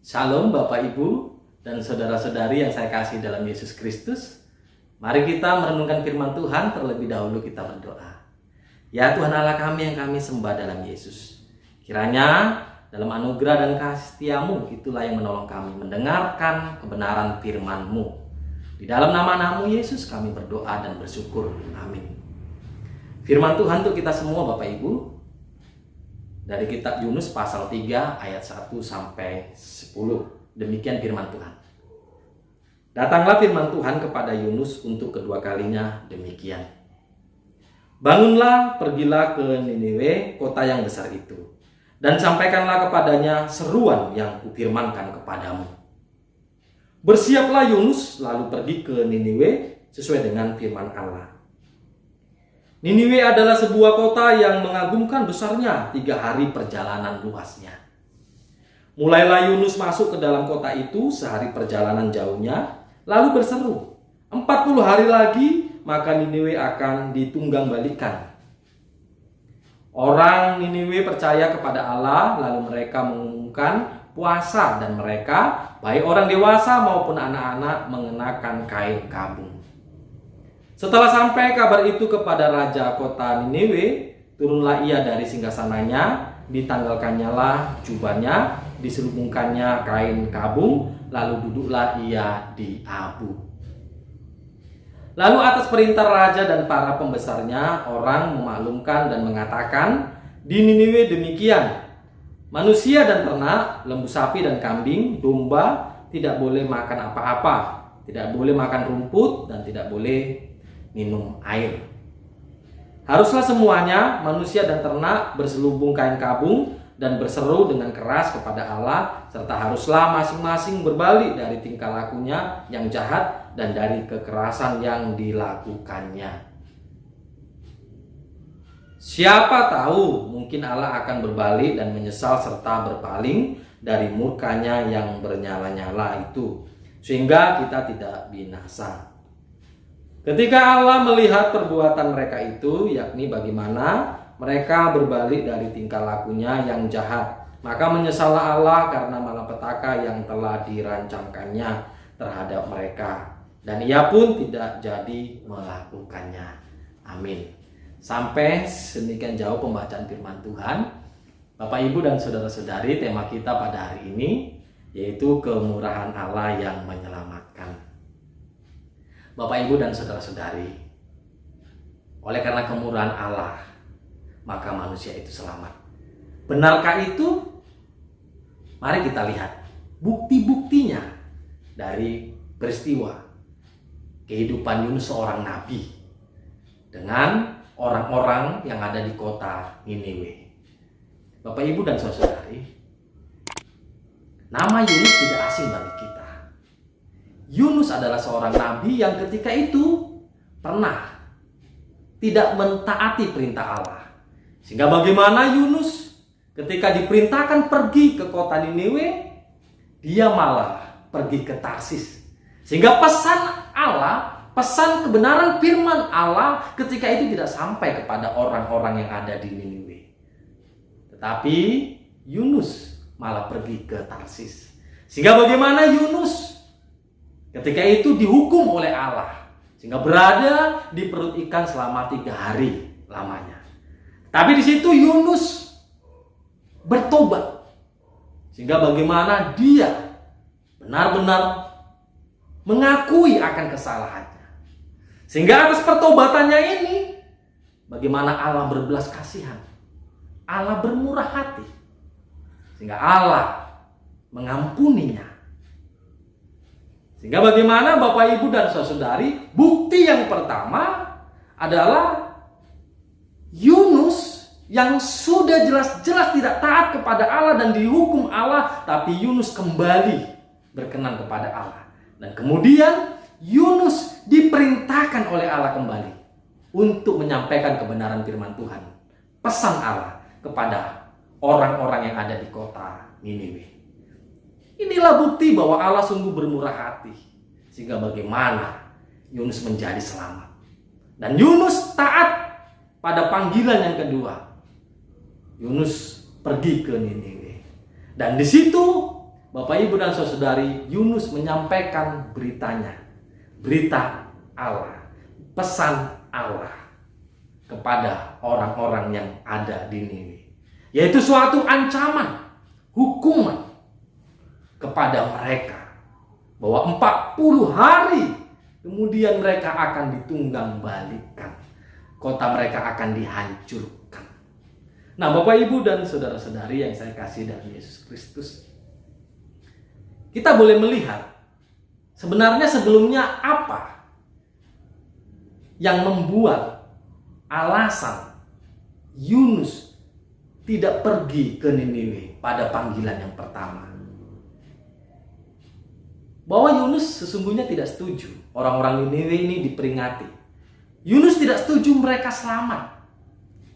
Shalom Bapak Ibu dan saudara-saudari yang saya kasih dalam Yesus Kristus. Mari kita merenungkan firman Tuhan, terlebih dahulu kita berdoa. Ya Tuhan Allah kami yang kami sembah dalam Yesus, kiranya dalam anugerah dan kasih setiamu itulah yang menolong kami mendengarkan kebenaran firman-Mu. Di dalam nama-Mu Yesus kami berdoa dan bersyukur. Amin. Firman Tuhan untuk kita semua Bapak Ibu, dari kitab Yunus pasal 3 ayat 1 sampai 10. Demikian firman Tuhan. Datanglah firman Tuhan kepada Yunus untuk kedua kalinya demikian. Bangunlah, pergilah ke Niniwe, kota yang besar itu, dan sampaikanlah kepadanya seruan yang kufirmankan kepadamu. Bersiaplah Yunus, lalu pergi ke Niniwe sesuai dengan firman Allah. Niniwe adalah sebuah kota yang mengagumkan besarnya, 3 hari perjalanan luasnya. Mulailah Yunus masuk ke dalam kota itu sehari perjalanan jauhnya, lalu berseru, 40 hari lagi maka Niniwe akan ditunggang balikan. Orang Niniwe percaya kepada Allah, lalu mereka mengumumkan puasa dan mereka, baik orang dewasa maupun anak-anak, mengenakan kain kabung. Setelah sampai kabar itu kepada raja kota Niniwe, turunlah ia dari singgasananya, ditanggalkannya lah jubahnya, diselubungkannya kain kabung, lalu duduklah ia di abu. Lalu atas perintah raja dan para pembesarnya, orang memaklumkan dan mengatakan, di Niniwe demikian, manusia dan ternak, lembu sapi dan kambing, domba tidak boleh makan apa-apa, tidak boleh makan rumput dan tidak boleh minum air. Haruslah semuanya, manusia dan ternak, berselubung kain kabung dan berseru dengan keras kepada Allah, serta haruslah masing-masing berbalik dari tingkah lakunya yang jahat dan dari kekerasan yang dilakukannya. Siapa tahu mungkin Allah akan berbalik dan menyesal serta berpaling dari murkanya yang bernyala-nyala itu, sehingga kita tidak binasa. Ketika Allah melihat perbuatan mereka itu, yakni bagaimana mereka berbalik dari tingkah lakunya yang jahat, maka menyesallah Allah karena malapetaka yang telah dirancangkannya terhadap mereka, dan ia pun tidak jadi melakukannya. Amin. Sampai sedemikian jauh pembacaan firman Tuhan. Bapak, Ibu, dan saudara-saudari, tema kita pada hari ini yaitu kemurahan Allah yang menyelamatkan. Bapak, Ibu, dan saudara-saudari, oleh karena kemurahan Allah, maka manusia itu selamat. Benarkah itu? Mari kita lihat bukti-buktinya dari peristiwa kehidupan Yunus, seorang nabi, dengan orang-orang yang ada di kota Niniwe. Bapak, Ibu, dan saudara-saudari, nama Yunus tidak asing bagi kita. Yunus adalah seorang nabi yang ketika itu pernah tidak mentaati perintah Allah. Sehingga bagaimana Yunus ketika diperintahkan pergi ke kota Niniwe, dia malah pergi ke Tarsis. Sehingga pesan Allah, pesan kebenaran firman Allah ketika itu tidak sampai kepada orang-orang yang ada di Niniwe. Tetapi Yunus malah pergi ke Tarsis. Sehingga bagaimana Yunus ketika itu dihukum oleh Allah, sehingga berada di perut ikan selama 3 hari lamanya. Tapi di situ Yunus bertobat, sehingga bagaimana dia benar-benar mengakui akan kesalahannya. Sehingga atas pertobatannya ini, bagaimana Allah berbelas kasihan, Allah bermurah hati, sehingga Allah mengampuninya. Sehingga bagaimana Bapak, Ibu, dan saudari, bukti yang pertama adalah Yunus yang sudah jelas-jelas tidak taat kepada Allah dan dihukum Allah, tapi Yunus kembali berkenan kepada Allah. Dan kemudian Yunus diperintahkan oleh Allah kembali untuk menyampaikan kebenaran firman Tuhan, pesan Allah kepada orang-orang yang ada di kota Niniwe. Inilah bukti bahwa Allah sungguh bermurah hati, sehingga bagaimana Yunus menjadi selamat. Dan Yunus taat pada panggilan yang kedua. Yunus pergi ke Niniwe. Dan di situ Bapak, Ibu, dan Saudari, Yunus menyampaikan beritanya, berita Allah, pesan Allah kepada orang-orang yang ada di Niniwe, yaitu suatu ancaman, hukuman kepada mereka, bahwa 40 hari kemudian mereka akan ditunggang balikan, kota mereka akan dihancurkan. Nah, Bapak, Ibu, dan saudara-saudari yang saya kasih dalam Yesus Kristus, kita boleh melihat sebenarnya sebelumnya apa yang membuat alasan Yunus tidak pergi ke Niniwe pada panggilan yang pertama. Bahwa Yunus sesungguhnya tidak setuju orang-orang Niniwe ini diperingati. Yunus tidak setuju mereka selamat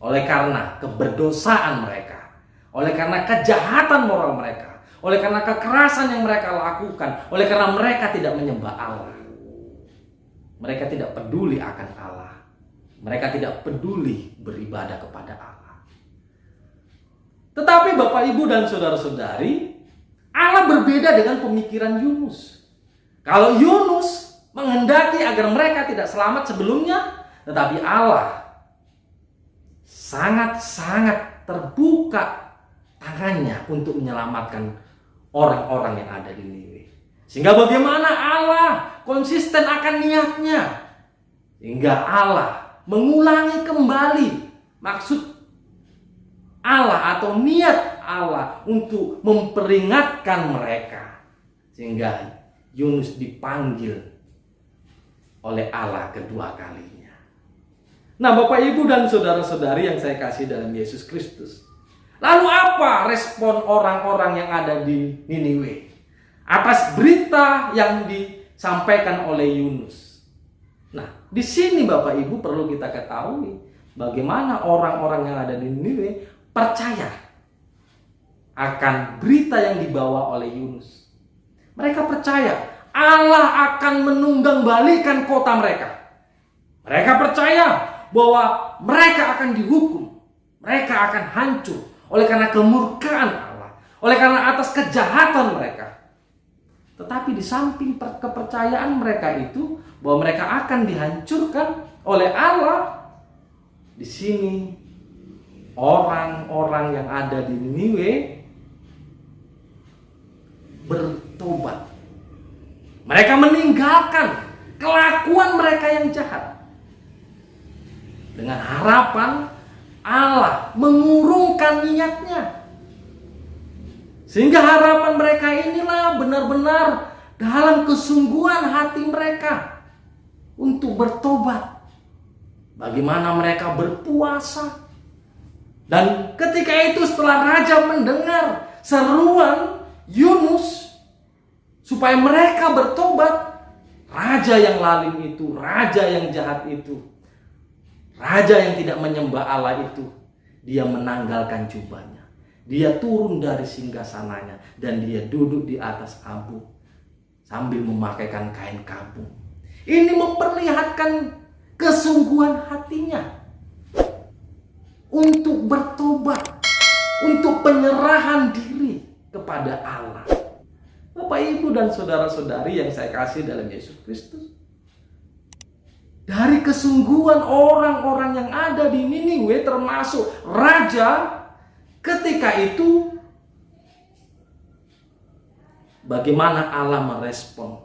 oleh karena keberdosaan mereka, oleh karena kejahatan moral mereka, oleh karena kekerasan yang mereka lakukan, oleh karena mereka tidak menyembah Allah. Mereka tidak peduli akan Allah. Mereka tidak peduli beribadah kepada Allah. Tetapi Bapak, Ibu, dan saudara-saudari, Allah berbeda dengan pemikiran Yunus. Kalau Yunus menghendaki agar mereka tidak selamat sebelumnya, tetapi Allah sangat-sangat terbuka tangannya untuk menyelamatkan orang-orang yang ada di Niniwe. Sehingga bagaimana Allah konsisten akan niatnya, hingga Allah mengulangi kembali maksud Allah atau niat Allah untuk memperingatkan mereka, sehingga Yunus dipanggil oleh Allah kedua kalinya. Nah, Bapak, Ibu, dan saudara-saudari yang saya kasih dalam Yesus Kristus, lalu apa respon orang-orang yang ada di Niniwe atas berita yang disampaikan oleh Yunus? Nah, di sini Bapak, Ibu, perlu kita ketahui bagaimana orang-orang yang ada di Niniwe percaya akan berita yang dibawa oleh Yunus. Mereka percaya Allah akan menunggangbalikan kota mereka. Mereka percaya bahwa mereka akan dihukum, mereka akan hancur oleh karena kemurkaan Allah, oleh karena atas kejahatan mereka. Tetapi di samping kepercayaan mereka itu bahwa mereka akan dihancurkan oleh Allah, di sini orang-orang yang ada di Niniwe bertobat. Mereka meninggalkan kelakuan mereka yang jahat dengan harapan Allah mengurungkan niatnya. Sehingga harapan mereka inilah benar-benar dalam kesungguhan hati mereka untuk bertobat. Bagaimana mereka berpuasa. Dan ketika itu setelah raja mendengar seruan Yunus supaya mereka bertobat, raja yang lalim itu, raja yang jahat itu, raja yang tidak menyembah Allah itu, dia menanggalkan jubahnya. Dia turun dari singgasananya dan dia duduk di atas abu sambil memakaikan kain kabung. Ini memperlihatkan kesungguhan hatinya untuk bertobat, untuk penyerahan diri kepada Allah. Bapak, Ibu, dan saudara-saudari yang saya kasih dalam Yesus Kristus, dari kesungguhan orang-orang yang ada di Niniwe termasuk raja ketika itu, bagaimana Allah merespon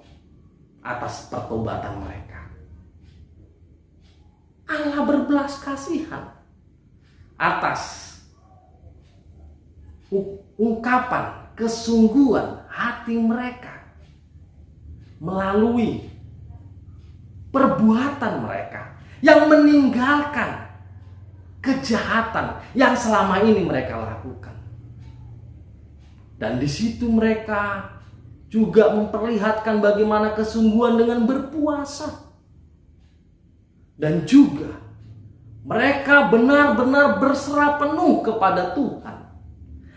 atas pertobatan mereka. Allah berbelas kasihan atas ungkapan kesungguhan hati mereka melalui perbuatan mereka yang meninggalkan kejahatan yang selama ini mereka lakukan. Dan di situ mereka juga memperlihatkan bagaimana kesungguhan dengan berpuasa. Dan juga mereka benar-benar berserah penuh kepada Tuhan.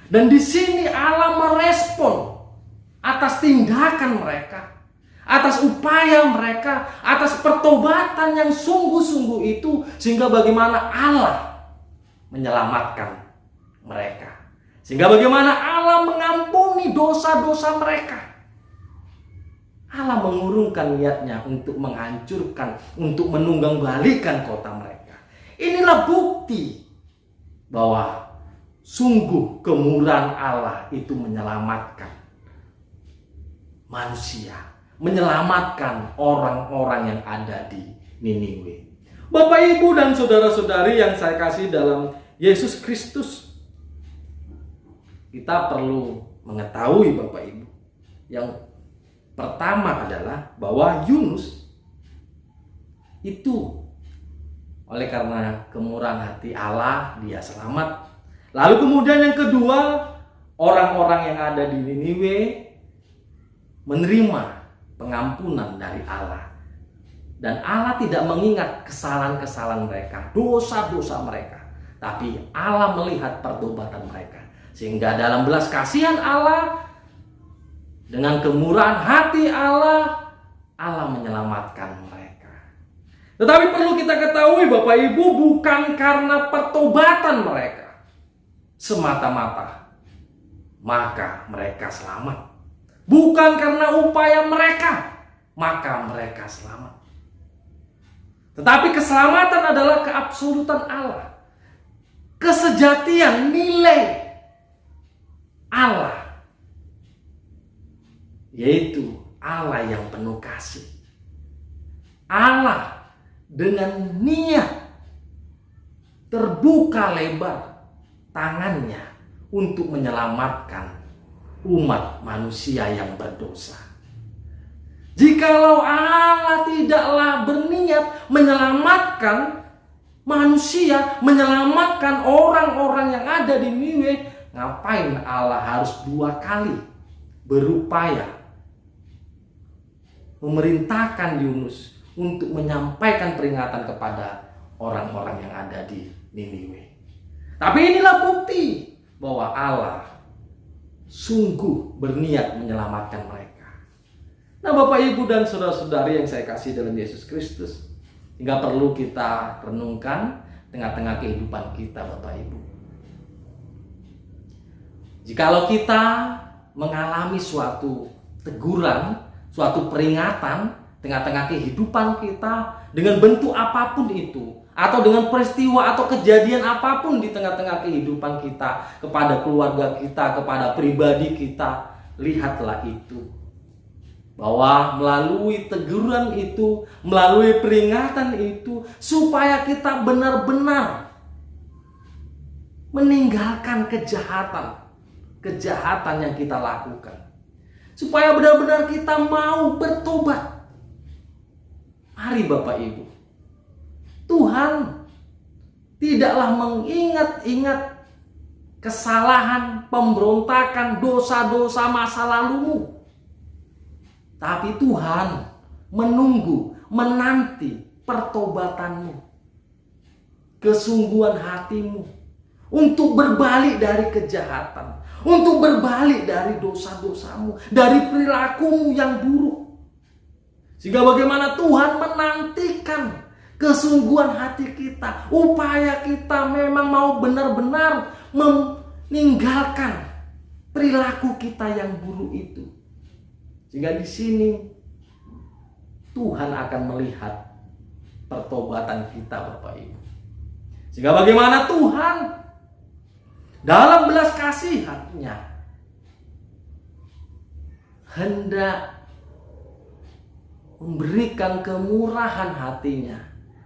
Dan di sini Allah merespon atas tindakan mereka, atas upaya mereka, atas pertobatan yang sungguh-sungguh itu, sehingga bagaimana Allah menyelamatkan mereka. Sehingga bagaimana Allah mengampuni dosa-dosa mereka. Allah mengurungkan niatnya untuk menghancurkan, untuk menunggangbalikan kota mereka. Inilah bukti bahwa sungguh kemurahan Allah itu menyelamatkan manusia, menyelamatkan orang-orang yang ada di Niniwe. Bapak, Ibu, dan saudara-saudari yang saya kasih dalam Yesus Kristus, kita perlu mengetahui, Bapak Ibu, yang pertama adalah bahwa Yunus itu oleh karena kemurahan hati Allah dia selamat. Lalu kemudian yang kedua, orang-orang yang ada di Niniwe menerima pengampunan dari Allah. Dan Allah tidak mengingat kesalahan-kesalahan mereka, dosa-dosa mereka. Tapi Allah melihat pertobatan mereka. Sehingga dalam belas kasihan Allah, dengan kemurahan hati Allah, Allah menyelamatkan mereka. Tetapi perlu kita ketahui, Bapak Ibu, bukan karena pertobatan mereka semata-mata maka mereka selamat. Bukan karena upaya mereka maka mereka selamat. Tetapi keselamatan adalah keabsolutan Allah, kesejatian nilai Allah, yaitu Allah yang penuh kasih. Allah dengan niat terbuka lebar tangannya untuk menyelamatkan umat manusia yang berdosa. Jikalau Allah tidaklah berniat menyelamatkan manusia, menyelamatkan orang-orang yang ada di Niniwe, ngapain Allah harus dua kali berupaya memerintahkan Yunus untuk menyampaikan peringatan kepada orang-orang yang ada di Niniwe? Tapi inilah bukti bahwa Allah sungguh berniat menyelamatkan mereka. Nah, Bapak, Ibu, dan saudara-saudari yang saya kasih dalam Yesus Kristus, hingga perlu kita renungkan tengah-tengah kehidupan kita, Bapak Ibu. Jikalau kita mengalami suatu teguran, suatu peringatan tengah-tengah kehidupan kita dengan bentuk apapun itu, atau dengan peristiwa atau kejadian apapun di tengah-tengah kehidupan kita, kepada keluarga kita, kepada pribadi kita, lihatlah itu, bahwa melalui teguran itu, melalui peringatan itu, supaya kita benar-benar meninggalkan kejahatan yang kita lakukan, supaya benar-benar kita mau bertobat. Mari, Bapak Ibu, Tuhan tidaklah mengingat-ingat kesalahan, pemberontakan, dosa-dosa masa lalumu. Tapi Tuhan menunggu, menanti pertobatanmu, kesungguhan hatimu untuk berbalik dari kejahatan, untuk berbalik dari dosa-dosamu, dari perilakumu yang buruk. Sehingga bagaimana Tuhan menantikan kesungguhan hati kita, upaya kita memang mau benar-benar meninggalkan perilaku kita yang buruk itu. Sehingga di sini Tuhan akan melihat pertobatan kita, Bapak Ibu. Sehingga bagaimana Tuhan dalam belas kasihan-Nya hendak memberikan kemurahan hati-Nya,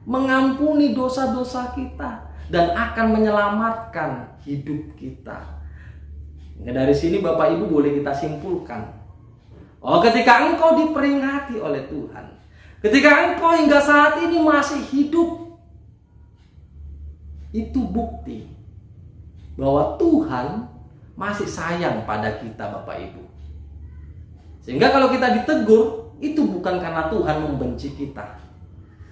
mengampuni dosa-dosa kita, dan akan menyelamatkan hidup kita. Nah, dari sini Bapak Ibu boleh kita simpulkan, ketika engkau diperingati oleh Tuhan, ketika engkau hingga saat ini masih hidup, itu bukti bahwa Tuhan masih sayang pada kita, Bapak Ibu. Sehingga kalau kita ditegur, itu bukan karena Tuhan membenci kita,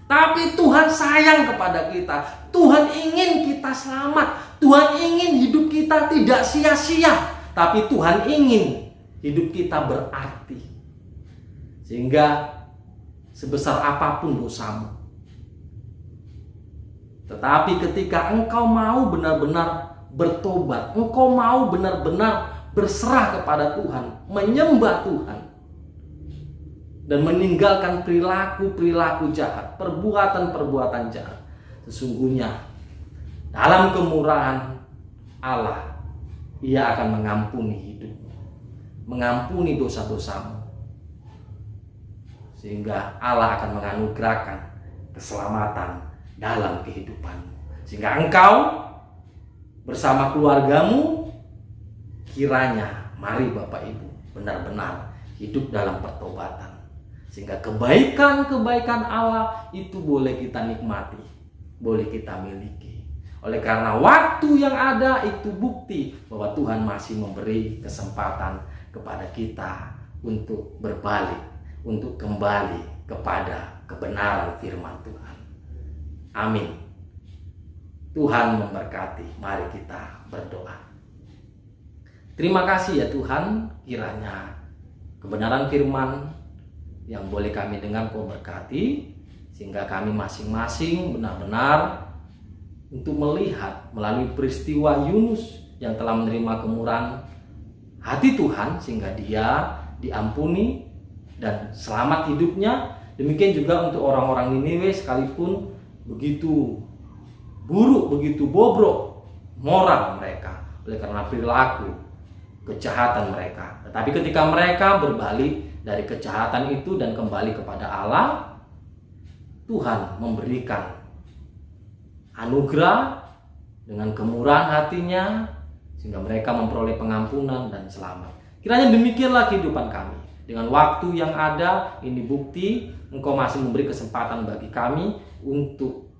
tapi Tuhan sayang kepada kita. Tuhan ingin kita selamat. Tuhan ingin hidup kita tidak sia-sia, tapi Tuhan ingin hidup kita berarti. Sehingga sebesar apapun dosamu, tetapi ketika engkau mau benar-benar bertobat, engkau mau benar-benar berserah kepada Tuhan, menyembah Tuhan, dan meninggalkan perilaku-perilaku jahat, perbuatan-perbuatan jahat, sesungguhnya dalam kemurahan Allah, Ia akan mengampuni hidupmu, mengampuni dosa-dosamu, sehingga Allah akan menganugerahkan keselamatan dalam kehidupanmu, sehingga engkau bersama keluargamu, kiranya mari Bapak Ibu benar-benar hidup dalam pertobatan, sehingga kebaikan-kebaikan Allah itu boleh kita nikmati, boleh kita miliki. Oleh karena waktu yang ada itu bukti bahwa Tuhan masih memberi kesempatan kepada kita untuk berbalik, untuk kembali kepada kebenaran firman Tuhan. Amin. Tuhan memberkati. Mari kita berdoa. Terima kasih ya Tuhan, kiranya kebenaran firman yang boleh kami dengar Kau berkati, sehingga kami masing-masing benar-benar untuk melihat melalui peristiwa Yunus yang telah menerima kemurahan hati Tuhan, sehingga dia diampuni dan selamat hidupnya. Demikian juga untuk orang-orang Niniwe, sekalipun begitu buruk, begitu bobrok moral mereka oleh karena perilaku kejahatan mereka, tetapi ketika mereka berbalik dari kejahatan itu dan kembali kepada Allah, Tuhan memberikan anugerah dengan kemurahan hatinya, sehingga mereka memperoleh pengampunan dan selamat. Kiranya demikianlah kehidupan kami. Dengan waktu yang ada, ini bukti Engkau masih memberi kesempatan bagi kami untuk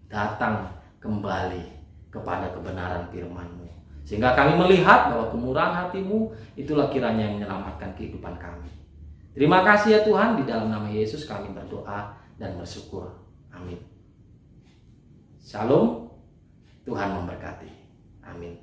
datang kembali kepada kebenaran firman-Mu, sehingga kami melihat bahwa kemurahan hati-Mu itulah kiranya yang menyelamatkan kehidupan kami. Terima kasih ya Tuhan, di dalam nama Yesus kami berdoa dan bersyukur. Amin. Shalom, Tuhan memberkati. Amin.